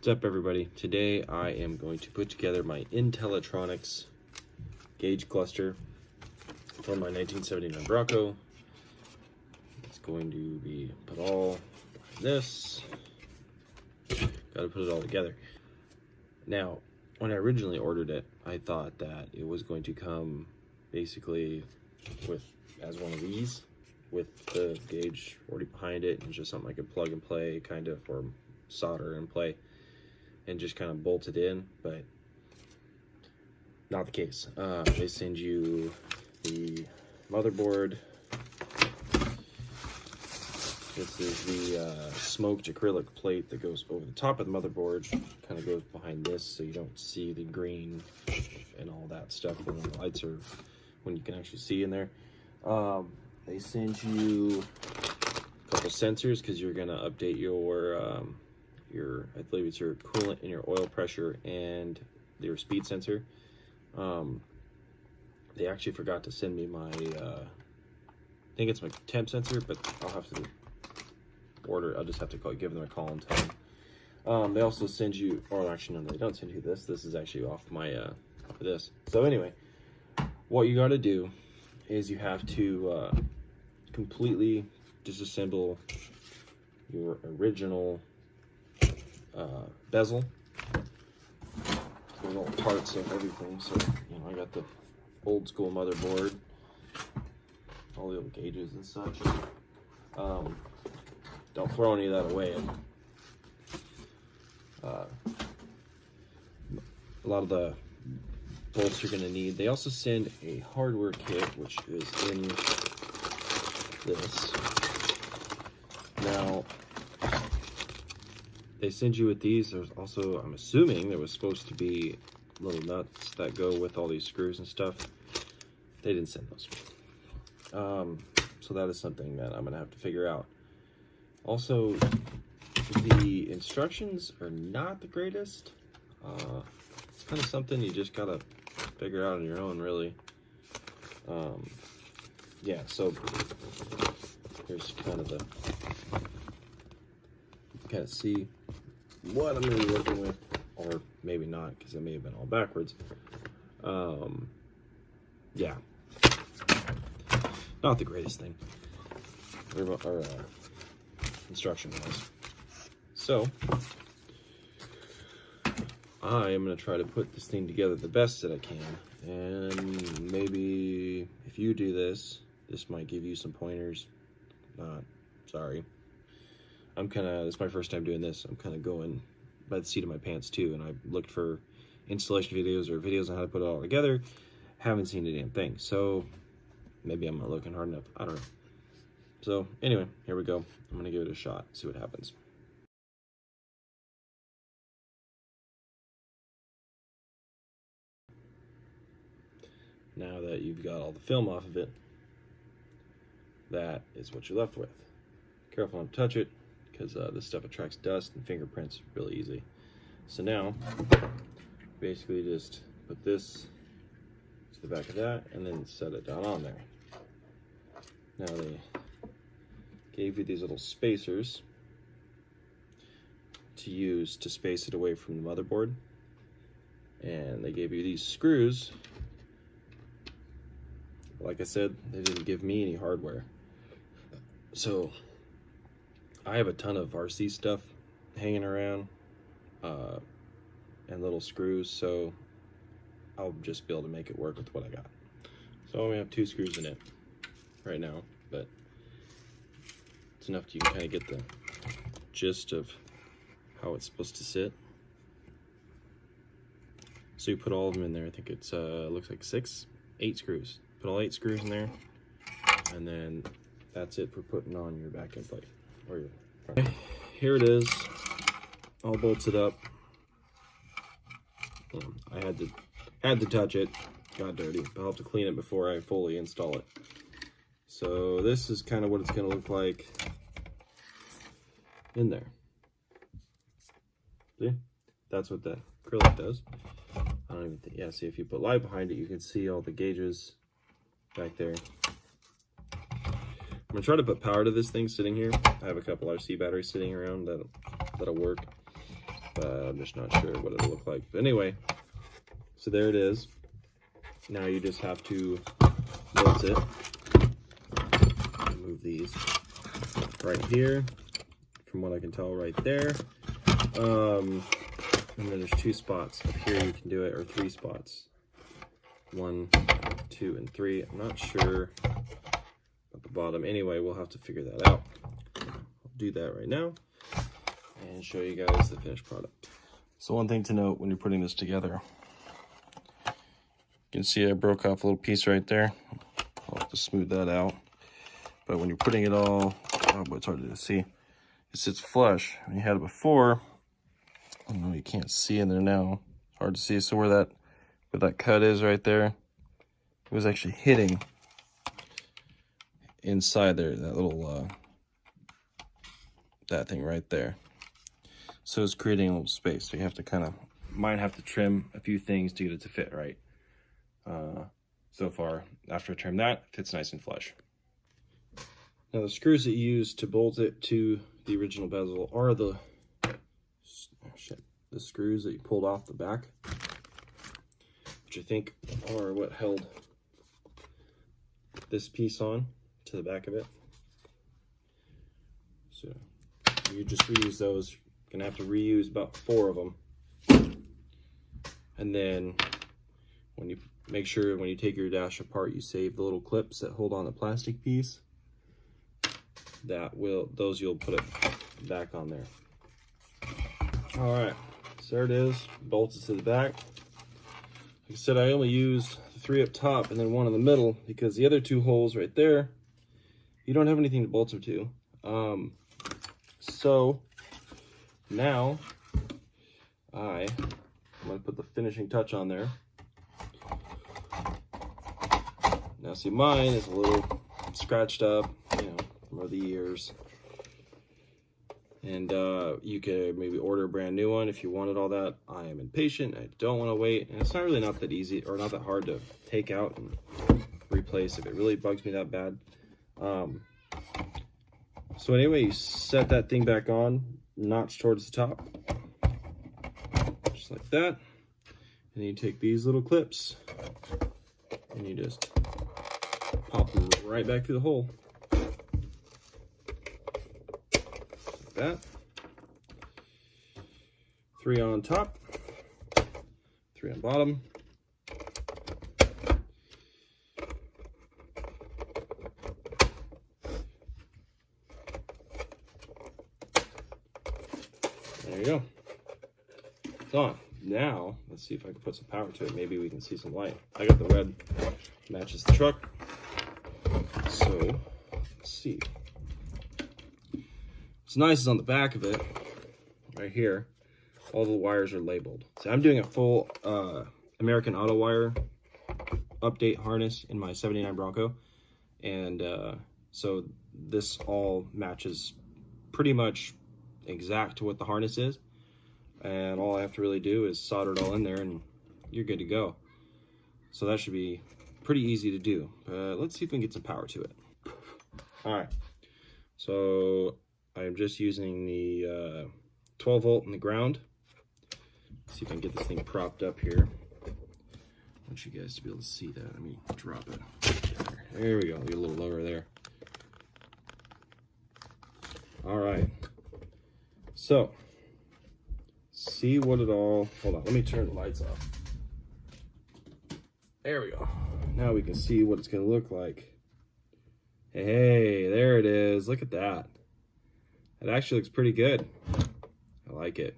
up, everybody? Today I am going to put together my Intellitronix gauge cluster for my 1979 Bronco. It's going to be put all behind this. Got to put it all together. Now, when I originally ordered it, I thought that it was going to come basically as one of these, with the gauge already behind it, and just something I could plug and play, kind of, or solder and play, and just kind of bolt it in. But not the case. They send you the motherboard. This is the smoked acrylic plate that goes over the top of the motherboard, kind of goes behind this so you don't see the green and all that stuff when the lights are, when you can actually see in there. They send you a couple sensors because you're gonna update your I believe it's your coolant and your oil pressure and your speed sensor. They actually forgot to send me my I think it's my temp sensor, but I'll have to order. I'll just have to give them a call and tell them. They also send you, or actually no, they don't send you this. This is actually off my this. So anyway, what you got to do is you have to completely disassemble your original bezel. There's all parts of everything. So you know, I got the old school motherboard, all the little gauges and such. Don't throw any of that away. A lot of the bolts you're going to need. They also send a hardware kit, which is in this. Now, they send you with these. There's also, I'm assuming, there was supposed to be little nuts that go with all these screws and stuff. They didn't send those. So that is something that I'm going to have to figure out. Also, the instructions are not the greatest. It's kind of something you just gotta figure out on your own, really. Yeah, so here's kind of kind of see what I'm gonna be working with, or maybe not, because it may have been all backwards. Yeah, not the greatest thing. Or instruction wise. So I am going to try to put this thing together the best that I can, and maybe if you do this might give you some pointers. Sorry, this is my first time doing this. I'm kind of going by the seat of my pants too, and I looked for installation videos or videos on how to put it all together. Haven't seen a damn thing, so maybe I'm not looking hard enough. I don't know. So anyway, here we go. I'm gonna give it a shot, see what happens. Now that you've got all the film off of it, that is what you're left with. Careful not to touch it, because this stuff attracts dust and fingerprints really easy. So now, basically just put this to the back of that, and then set it down on there. Now they gave you these little spacers to use to space it away from the motherboard, and they gave you these screws. Like I said, they didn't give me any hardware, so I have a ton of RC stuff hanging around and little screws, so I'll just be able to make it work with what I got. So I only have 2 screws in it right now, but it's enough to kind of get the gist of how it's supposed to sit. So you put all of them in there. I think it's looks like 8 screws. Put all 8 screws in there, and then that's it for putting on your back end plate or your front. Okay, here it is, all bolted up. I had to touch it, got dirty. I'll have to clean it before I fully install it. So this is kind of what it's going to look like in there. See? That's what the acrylic does. I don't even think, yeah, see, if you put light behind it, you can see all the gauges back there. I'm going to try to put power to this thing sitting here. I have a couple RC batteries sitting around that'll work. I'm just not sure what it'll look like. But anyway, so there it is. Now you just have to bolt it. Move these right here, from what I can tell, right there. And then there's 2 spots up here you can do it, or 3 spots. 1, 2, and 3. I'm not sure at the bottom. Anyway, we'll have to figure that out. I'll do that right now and show you guys the finished product. So one thing to note when you're putting this together, you can see I broke off a little piece right there. I'll have to smooth that out. But when you're putting it all, oh boy, it's hard to see. It sits flush. When you had it before, I don't know, you can't see in there now. It's hard to see. So where that cut is right there, it was actually hitting inside there, that little that thing right there. So it's creating a little space. So you have to kind of, might have to trim a few things to get it to fit right. So far, after I trim that, it fits nice and flush. Now the screws that you use to bolt it to the original bezel are the screws that you pulled off the back, which I think are what held this piece on to the back of it. So you just reuse those. You're gonna have to reuse about 4 of them. And then when you make sure when you take your dash apart, you save the little clips that hold on the plastic piece. Those you'll put it back on there. All right, so there it is, bolted to the back. Like I said, I only used 3 up top and then 1 in the middle because the other 2 holes right there, you don't have anything to bolt them to. So now I'm gonna put the finishing touch on there. Now see, mine is a little scratched up, you know, from over the years. And you could maybe order a brand new one if you wanted all that. I am impatient. I don't want to wait. And it's not really not that easy or not that hard to take out and replace if it really bugs me that bad. So anyway, you set that thing back on, notch towards the top, just like that. And then you take these little clips and you just pop them right back through the hole. Like that. 3 on top, 3 on bottom. There you go. It's on. Now, let's see if I can put some power to it. Maybe we can see some light. I got the red, matches the truck. So, let's see. What's nice is on the back of it, right here, all the wires are labeled. So I'm doing a full American Auto Wire update harness in my 79 Bronco. And so this all matches pretty much exact to what the harness is. And all I have to really do is solder it all in there and you're good to go. So that should be pretty easy to do. Let's see if we can get some power to it. All right, so I'm just using the 12 volt in the ground. Let's see if I can get this thing propped up here. I want you guys to be able to see that. Let me drop it. There we go, get a little lower there. All right, so see what it all, hold on, let me turn the lights off. There we go. Now we can see what it's gonna look like. Hey, there it is. Look at that. It actually looks pretty good. I like it.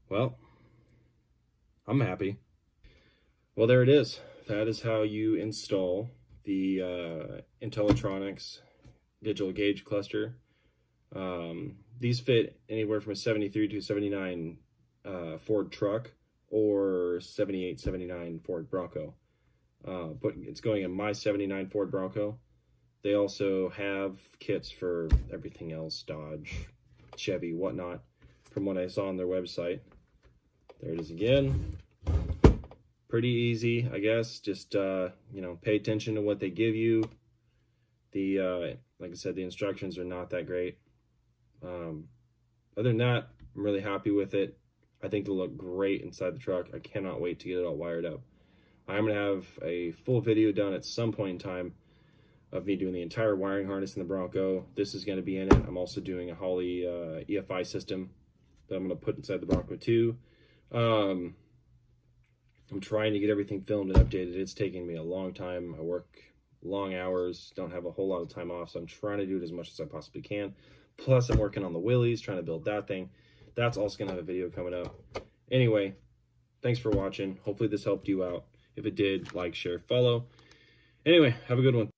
Well, I'm happy. Well, there it is. That is how you install the Intellitronix digital gauge cluster. These fit anywhere from a 73 to 79 Ford truck or 78, 79 Ford Bronco. But it's going in my 79 Ford Bronco. They also have kits for everything else, Dodge, Chevy, whatnot, from what I saw on their website. There it is again. Pretty easy, I guess. Just, you know, pay attention to what they give you. The, like I said, the instructions are not that great. Other than that, I'm really happy with it. I think it'll look great inside the truck. I cannot wait to get it all wired up. I'm going to have a full video done at some point in time of me doing the entire wiring harness in the Bronco. This is going to be in it. I'm also doing a Holley EFI system that I'm going to put inside the Bronco too. I'm trying to get everything filmed and updated. It's taking me a long time. I work long hours, don't have a whole lot of time off, so I'm trying to do it as much as I possibly can. Plus, I'm working on the wheelies, trying to build that thing. That's also going to have a video coming up. Anyway, thanks for watching. Hopefully this helped you out. If it did, like, share, follow. Anyway, have a good one.